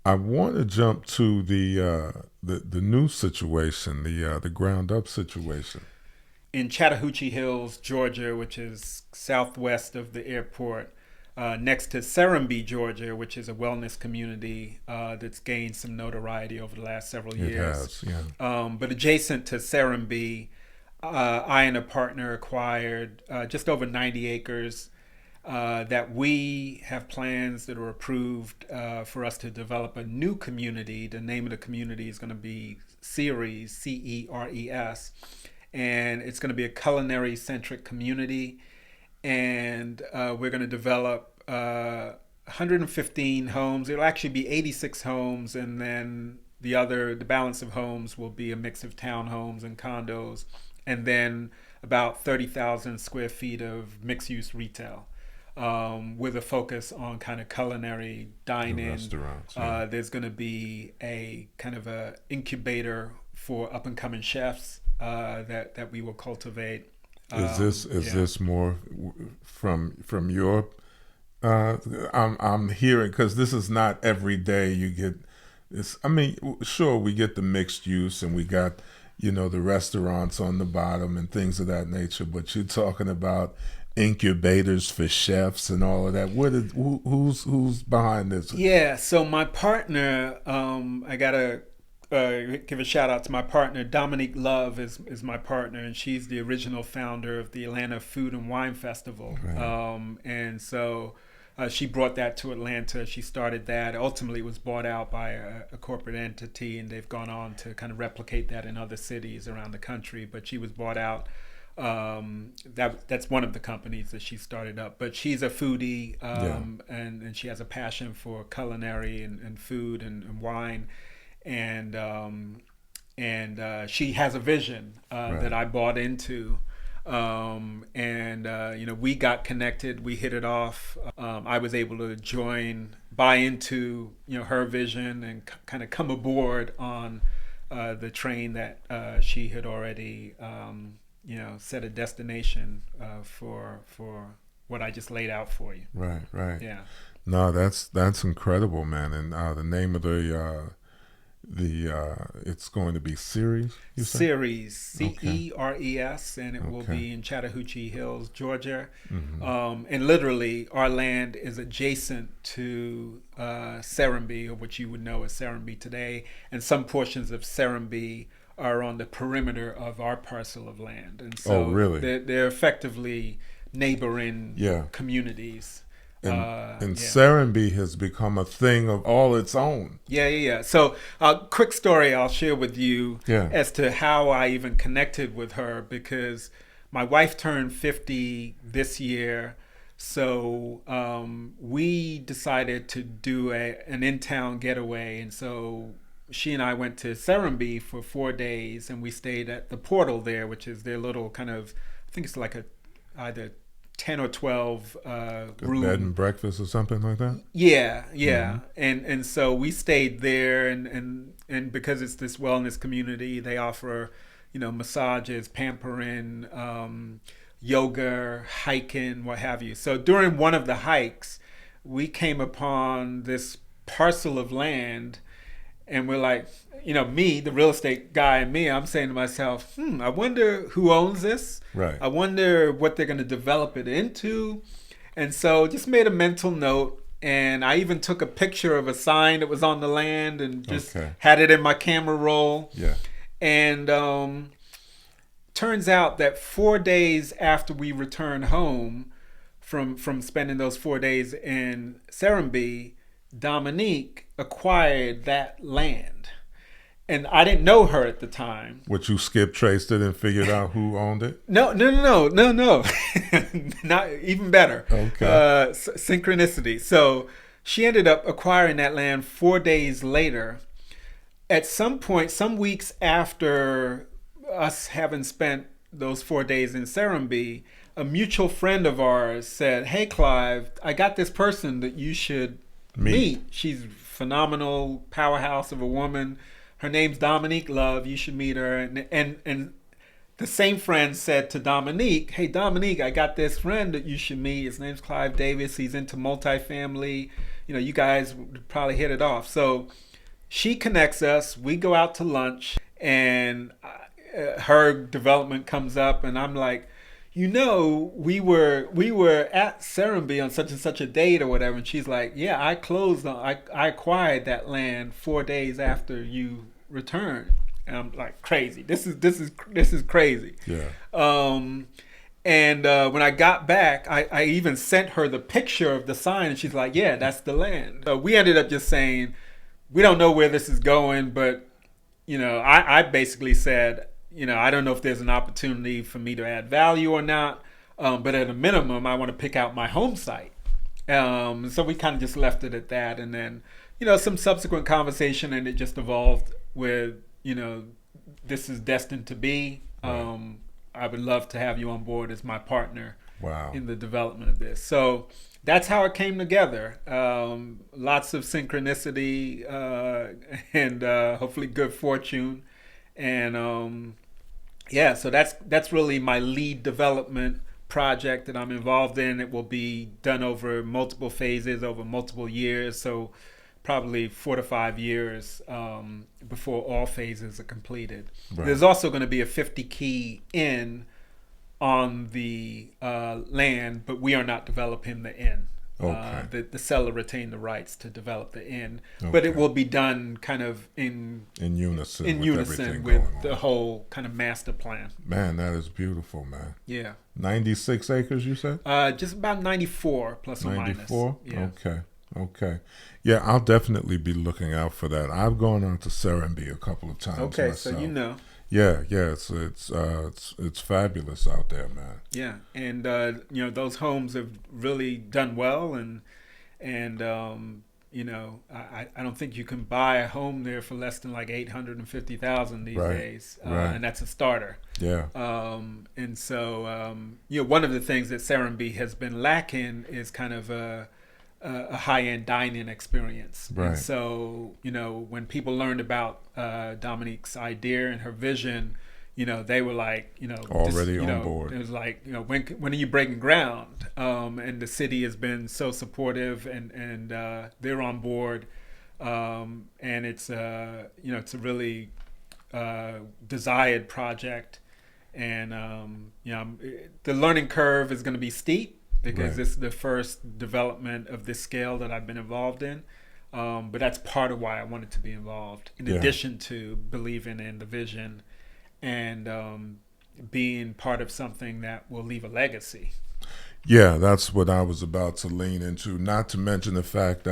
I want to jump to the new situation, the ground up situation. In Chattahoochee Hills, Georgia, which is southwest of the airport, next to Serenbe, Georgia, which is a wellness community that's gained some notoriety over the last several years. It has, yeah. But adjacent to Serenbe, I and a partner acquired just over 90 acres that we have plans that are approved for us to develop a new community. The name of the community is going to be Ceres, Ceres, and it's going to be a culinary-centric community. And we're going to develop 115 homes. It'll actually be 86 homes, and then the balance of homes will be a mix of townhomes and condos, and then about 30,000 square feet of mixed-use retail. With a focus on kind of culinary dining. Restaurants. There's going to be a kind of a incubator for up and coming chefs that we will cultivate. Is this more from your? I'm hearing, because this is not every day you get this. I mean, sure, we get the mixed use and we got the restaurants on the bottom and things of that nature, but you're talking about incubators for chefs and all of that. Who's behind this? Yeah, so my partner, I gotta give a shout out to my partner. Dominique Love is my partner, and she's the original founder of the Atlanta Food and Wine Festival. Right. And so she brought that to Atlanta. She started that. Ultimately, it was bought out by a corporate entity, and they've gone on to kind of replicate that in other cities around the country. But she was bought out. That's one of the companies that she started up. But she's a foodie, and she has a passion for culinary and food and wine. And she has a vision that I bought into. We got connected. We hit it off. I was able to buy into her vision and kind of come aboard on the train that she had already set a destination for what I just laid out for you. Right. Yeah. No, that's incredible, man. And the name of it's going to be Ceres. Ceres, Ceres, and it will be in Chattahoochee Hills, Georgia. Mm-hmm. And literally, our land is adjacent to Serenbe, or what you would know as Serenbe today, and some portions of Serenbe are on the perimeter of our parcel of land. And so really? They're effectively neighboring communities. And Serenbe has become a thing of all its own. Yeah. So quick story I'll share with you as to how I even connected with her, because my wife turned 50 this year. So we decided to do an in-town getaway. And so she and I went to Serenbe for 4 days, and we stayed at the Portal there, which is their little kind of, I think it's like either 10 or 12 room bed and breakfast or something like that. Yeah. Mm-hmm. And so we stayed there, and because it's this wellness community, they offer massages, pampering, yoga, hiking, what have you. So during one of the hikes, we came upon this parcel of land, and we're like, me, the real estate guy, and me, I'm saying to myself, I wonder who owns this. Right. I wonder what they're going to develop it into. And so just made a mental note. And I even took a picture of a sign that was on the land and just had it in my camera roll. Yeah. And turns out that 4 days after we returned home from spending those 4 days in Serenbe, Dominique acquired that land. And I didn't know her at the time. What, you skip traced it and figured out who owned it? No. Not even better. Okay. Synchronicity. So she ended up acquiring that land 4 days later. At some point, some weeks after us having spent those 4 days in Serenbe, a mutual friend of ours said, "Hey, Clive, I got this person that you should Meet. She's a phenomenal powerhouse of a woman. Her name's Dominique Love. You should meet her. And the same friend said to Dominique, "Hey Dominique, I got this friend that you should meet. His name's Clive Davis. He's into multifamily. You guys would probably hit it off." So she connects us. We go out to lunch, and her development comes up, and I'm like, we were at Serenbe on such and such a date or whatever, and she's like, "Yeah, I acquired that land 4 days after you returned." And I'm like, "Crazy! This is crazy." Yeah. And when I got back, I even sent her the picture of the sign, and she's like, "Yeah, that's the land." We ended up just saying, "We don't know where this is going," but I basically said, I don't know if there's an opportunity for me to add value or not, but at a minimum, I want to pick out my home site. So we kind of just left it at that, and then some subsequent conversation, and it just evolved with this is destined to be. Right. I would love to have you on board as my partner. Wow. In the development of this. So that's how it came together. Lots of synchronicity and hopefully good fortune. And so that's really my lead development project that I'm involved in. It will be done over multiple phases, over multiple years. So probably 4 to 5 years before all phases are completed. Right. There's also going to be a 50 key inn on the land, but we are not developing the inn. Okay. The seller retained the rights to develop the inn, Okay. but it will be done kind of in unison with the whole kind of master plan. Man, that is beautiful, man. Yeah. 96 acres, you said? Just about 94 plus or minus. 94? Yeah. Okay. Yeah, I'll definitely be looking out for that. I've gone out to Serenbe a couple of times Okay, myself. so Yeah, it's fabulous out there, man. Yeah, and those homes have really done well, and I don't think you can buy a home there for less than like $850,000 these days, right. and that's a starter. Yeah. And so one of the things that Serenbe has been lacking is kind of a high-end dining experience. Right. And so, when people learned about Dominique's idea and her vision, they were like, already on board. It was like, when are you breaking ground? And the city has been so supportive, and they're on board. And it's it's a really desired project, and the learning curve is going to be steep, because Right. this is the first development of this scale that I've been involved in. But that's part of why I wanted to be involved, in addition to believing in the vision and being part of something that will leave a legacy. Yeah, that's what I was about to lean into, not to mention the fact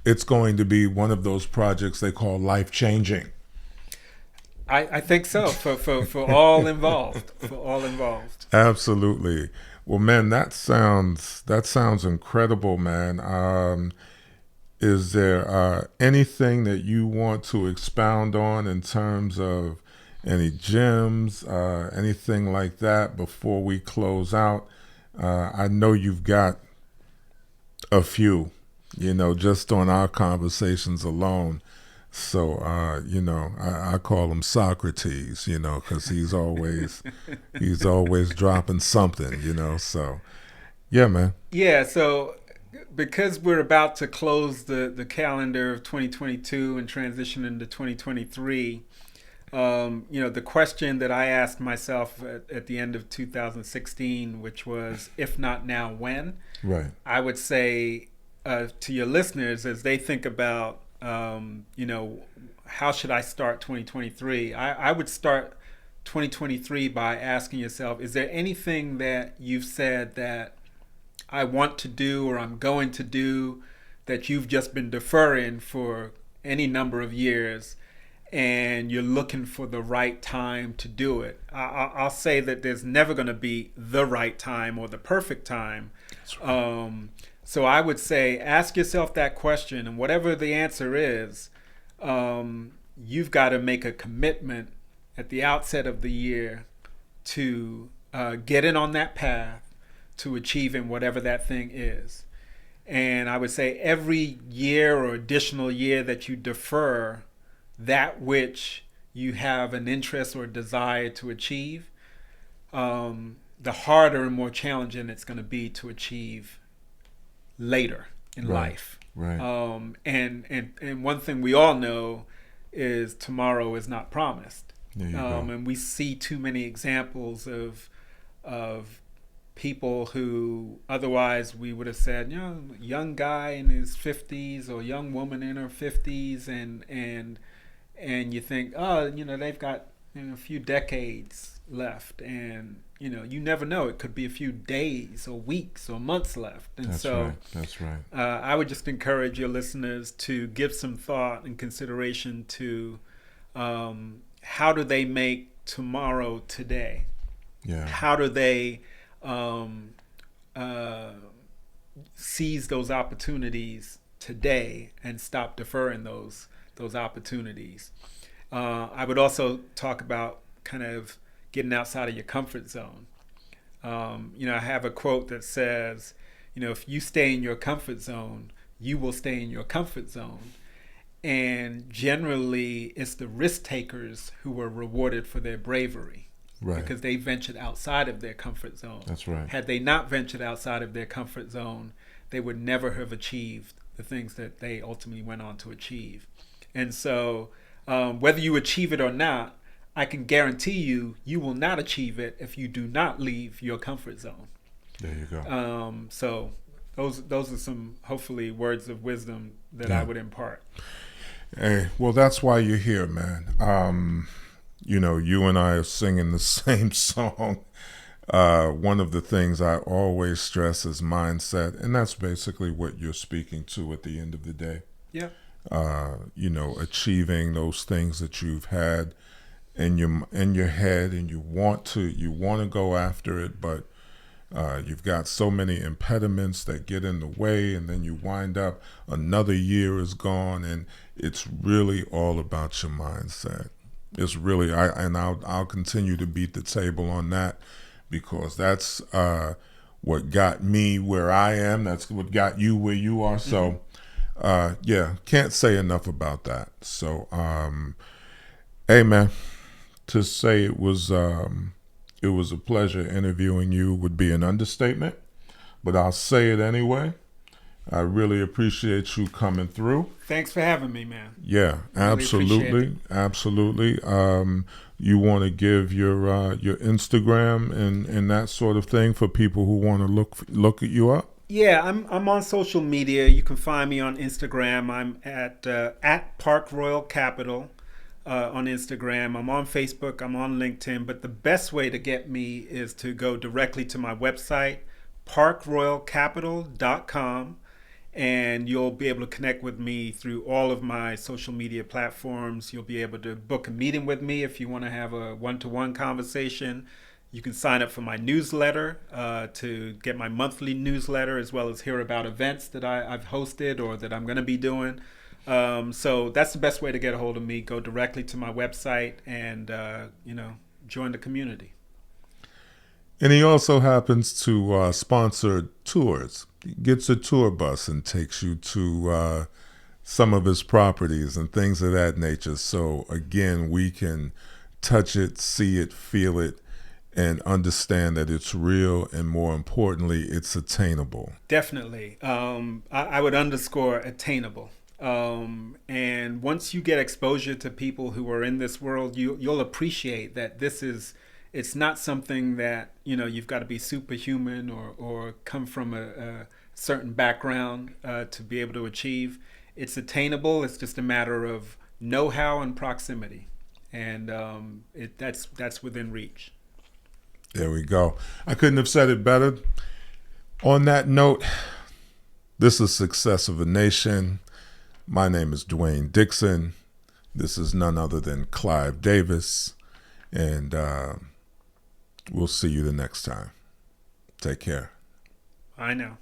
it's going to be one of those projects they call life-changing. I think so, for all involved. For all involved. Absolutely. Well, man, that sounds incredible, man. Is there anything that you want to expound on in terms of any gems, anything like that before we close out? I know you've got a few, just on our conversations alone. So, I call him Socrates, because he's always dropping something, so yeah, man. Yeah, so because we're about to close the calendar of 2022 and transition into 2023, the question that I asked myself at the end of 2016, which was, if not now, when? Right. I would say to your listeners, as they think about how should I start 2023? I would start 2023 by asking yourself, is there anything that you've said that I want to do or I'm going to do that you've just been deferring for any number of years, and you're looking for the right time to do it? I'll say that there's never going to be the right time or the perfect time. That's right. So I would say, ask yourself that question, and whatever the answer is, you've got to make a commitment at the outset of the year to get in on that path to achieving whatever that thing is. And I would say every year or additional year that you defer that which you have an interest or desire to achieve, the harder and more challenging it's going to be to achieve later in life. Right. And one thing we all know is tomorrow is not promised. There you go. And we see too many examples of people who otherwise we would have said, young guy in his 50s or young woman in her 50s, and you think, they've got a few decades left, and you never know, it could be a few days or weeks or months left. And that's right. I would just encourage your listeners to give some thought and consideration to how do they make tomorrow today. How do they seize those opportunities today and stop deferring those opportunities. I would also talk about kind of getting outside of your comfort zone. I have a quote that says, if you stay in your comfort zone, you will stay in your comfort zone. And generally, it's the risk takers who are rewarded for their bravery. Right. Because they ventured outside of their comfort zone. That's right. Had they not ventured outside of their comfort zone, they would never have achieved the things that they ultimately went on to achieve. And so whether you achieve it or not, I can guarantee you will not achieve it if you do not leave your comfort zone. There you go. So those are some, hopefully, words of wisdom that I would impart. Hey, well, that's why you're here, man. You and I are singing the same song. One of the things I always stress is mindset, and that's basically what you're speaking to at the end of the day. Yeah. Achieving those things that you've had in your head, and you want to go after it, but you've got so many impediments that get in the way, and then you wind up another year is gone, and it's really all about your mindset. It's really, I'll continue to beat the table on that, because that's what got me where I am. That's what got you where you are. So, can't say enough about that. So, hey, man, to say it was a pleasure interviewing you would be an understatement, but I'll say it anyway. I really appreciate you coming through. Thanks for having me, man. Yeah, absolutely, absolutely. You want to give your Instagram and that sort of thing for people who want to look at you up? Yeah, I'm on social media. You can find me on Instagram. I'm at parkroyalcapital on Instagram. I'm on Facebook. I'm on LinkedIn. But the best way to get me is to go directly to my website, parkroyalcapital.com. And you'll be able to connect with me through all of my social media platforms. You'll be able to book a meeting with me if you want to have a one-to-one conversation. You can sign up for my newsletter to get my monthly newsletter, as well as hear about events that I've hosted or that I'm going to be doing. So that's the best way to get a hold of me. Go directly to my website and, join the community. And he also happens to sponsor tours. He gets a tour bus and takes you to some of his properties and things of that nature. So, again, we can touch it, see it, feel it, and understand that it's real, and more importantly, it's attainable. Definitely. I would underscore attainable. And once you get exposure to people who are in this world, you'll appreciate that it's not something that, you've got to be superhuman or come from a certain background to be able to achieve. It's attainable. It's just a matter of know-how and proximity. And that's within reach. There we go. I couldn't have said it better. On that note, this is Success of a Nation. My name is Dwayne Dixon. This is none other than Clive Davis. And we'll see you the next time. Take care. I know.